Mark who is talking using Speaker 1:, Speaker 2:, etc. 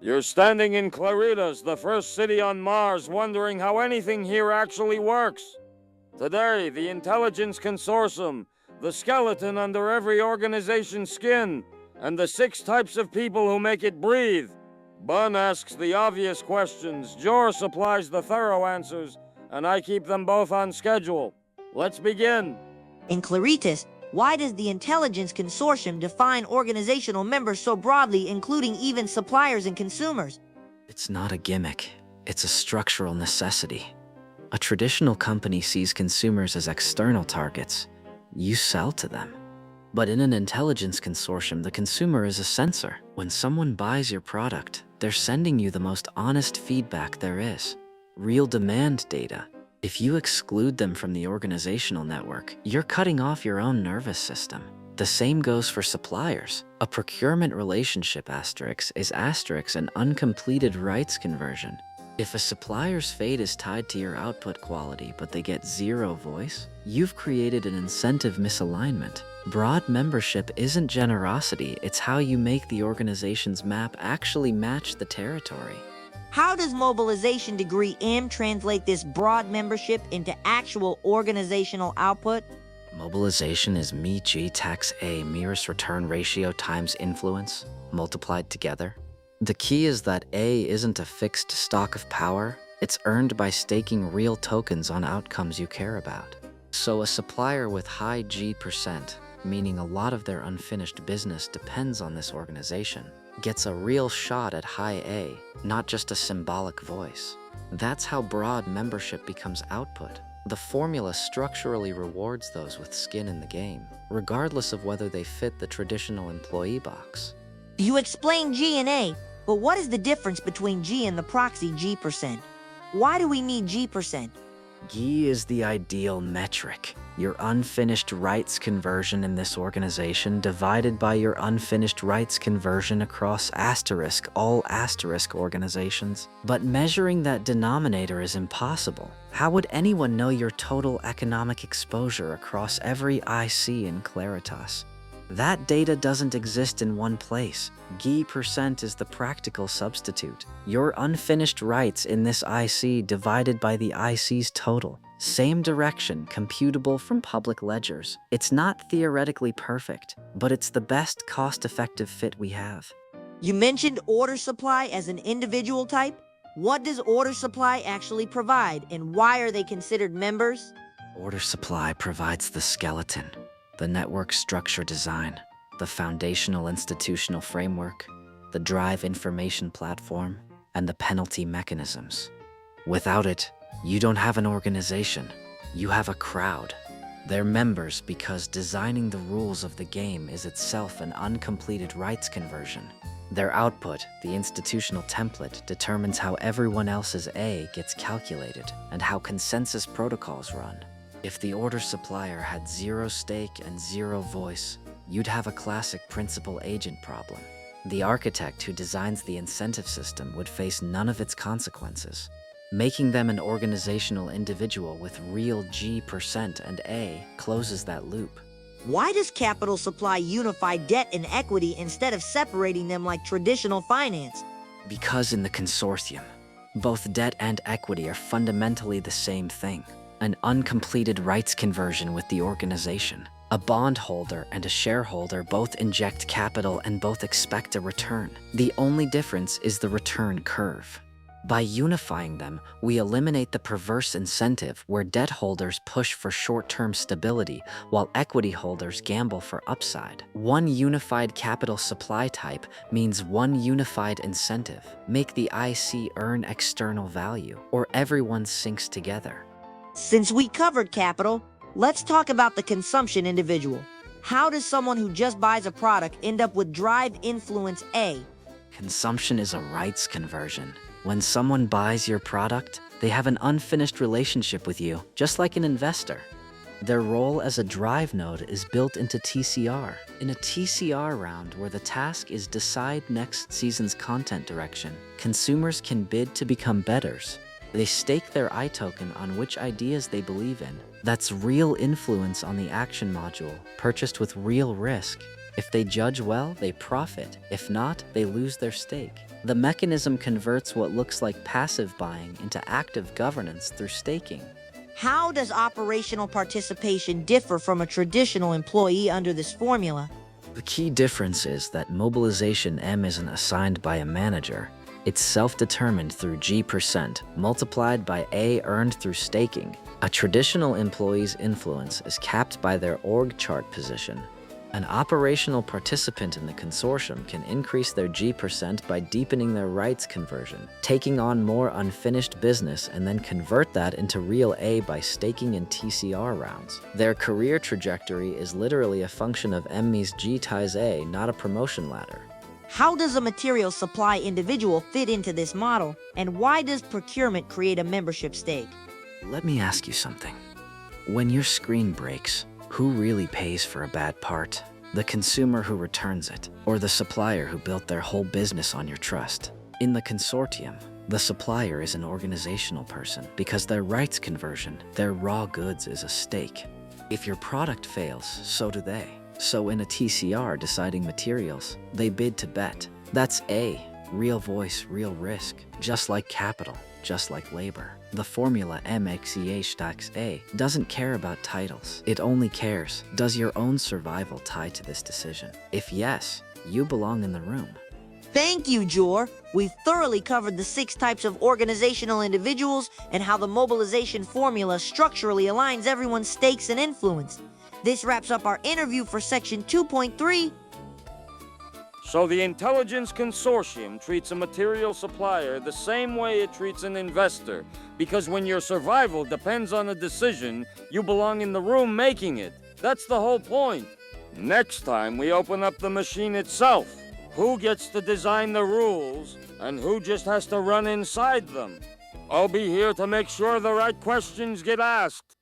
Speaker 1: You're standing in Claritas, the first city on Mars, wondering how anything here actually works. Today, the Intelligence Consortium, the skeleton under every organization's skin, and the 6 types of people who make it breathe. Bun asks the obvious questions, Jor supplies the thorough answers, and I keep them both on schedule. Let's begin.
Speaker 2: In Claritas, why does the Intelligence Consortium define organizational members so broadly, including even suppliers and consumers?
Speaker 3: It's not a gimmick. It's a structural necessity. A traditional company sees consumers as external targets. You sell to them. But in an intelligence consortium, the consumer is a sensor. When someone buys your product, they're sending you the most honest feedback there is. Real demand data. If you exclude them from the organizational network, you're cutting off your own nervous system. The same goes for suppliers. A procurement relationship is an uncompleted rights conversion. If a supplier's fate is tied to your output quality but they get 0 voice, you've created an incentive misalignment. Broad membership isn't generosity, it's how you make the organization's map actually match the territory.
Speaker 2: How does Mobilization Degree M translate this broad membership into actual organizational output?
Speaker 3: Mobilization is me G tax A merest return ratio times influence multiplied together. The key is that A isn't a fixed stock of power, it's earned by staking real tokens on outcomes you care about. So a supplier with high G%, meaning a lot of their unfinished business depends on this organization, gets a real shot at high A, not just a symbolic voice. That's how broad membership becomes output. The formula structurally rewards those with skin in the game, regardless of whether they fit the traditional employee box.
Speaker 2: You explain G and A, but what is the difference between G and the proxy G%? Why do we need G%?
Speaker 3: G is the ideal metric. Your unfinished rights conversion in this organization divided by your unfinished rights conversion across all asterisk organizations. But measuring that denominator is impossible. How would anyone know your total economic exposure across every IC in Claritas? That data doesn't exist in one place. G% is the practical substitute. Your unfinished rights in this IC divided by the IC's total. Same direction, computable from public ledgers. It's not theoretically perfect, but it's the best cost-effective fit we have.
Speaker 2: You mentioned order supply as an individual type. What does order supply actually provide, and why are they considered members?
Speaker 3: Order supply provides the skeleton, the network structure design, the foundational institutional framework, the drive information platform, and the penalty mechanisms. Without it, you don't have an organization, you have a crowd. They're members because designing the rules of the game is itself an uncompleted rights conversion. Their output, the institutional template, determines how everyone else's A gets calculated and how consensus protocols run. If the order supplier had 0 stake and 0 voice, you'd have a classic principal-agent problem. The architect who designs the incentive system would face none of its consequences. Making them an organizational individual with real G% and A closes that loop.
Speaker 2: Why does capital supply unify debt and equity instead of separating them like traditional finance?
Speaker 3: Because in the consortium, both debt and equity are fundamentally the same thing. An uncompleted rights conversion with the organization. A bondholder and a shareholder both inject capital and both expect a return. The only difference is the return curve. By unifying them, we eliminate the perverse incentive where debt holders push for short-term stability while equity holders gamble for upside. One unified capital supply type means one unified incentive. Make the IC earn external value, or everyone sinks together.
Speaker 2: Since we covered capital, let's talk about the consumption individual. How does someone who just buys a product end up with drive influence A?
Speaker 3: Consumption is a rights conversion. When someone buys your product, they have an unfinished relationship with you, just like an investor. Their role as a drive node is built into TCR. In a TCR round where the task is decide next season's content direction, consumers can bid to become bettors. They stake their iToken on which ideas they believe in. That's real influence on the action module, purchased with real risk. If they judge well, they profit. If not, they lose their stake. The mechanism converts what looks like passive buying into active governance through staking.
Speaker 2: How does operational participation differ from a traditional employee under this formula?
Speaker 3: The key difference is that Mobilization M isn't assigned by a manager. It's self-determined through G% multiplied by A earned through staking. A traditional employee's influence is capped by their org chart position. An operational participant in the consortium can increase their G% by deepening their rights conversion, taking on more unfinished business, and then convert that into real A by staking in TCR rounds. Their career trajectory is literally a function of ME's G ties A, not a promotion ladder.
Speaker 2: How does a material supply individual fit into this model, and why does procurement create a membership stake?
Speaker 3: Let me ask you something. When your screen breaks, who really pays for a bad part? The consumer who returns it, or the supplier who built their whole business on your trust? In the consortium, the supplier is an organizational person because their rights conversion, their raw goods, is a stake. If your product fails, so do they. So in a TCR deciding materials, they bid to bet. That's A, real voice, real risk, just like capital, just like labor. The formula MXEH-A doesn't care about titles. It only cares, does your own survival tie to this decision? If yes, you belong in the room.
Speaker 2: Thank you, Jor. We've thoroughly covered the 6 types of organizational individuals and how the mobilization formula structurally aligns everyone's stakes and influence. This wraps up our interview for Section 2.3.
Speaker 1: So the Intelligence Consortium treats a material supplier the same way it treats an investor, because when your survival depends on a decision, you belong in the room making it. That's the whole point. Next time we open up the machine itself, who gets to design the rules and who just has to run inside them? I'll be here to make sure the right questions get asked.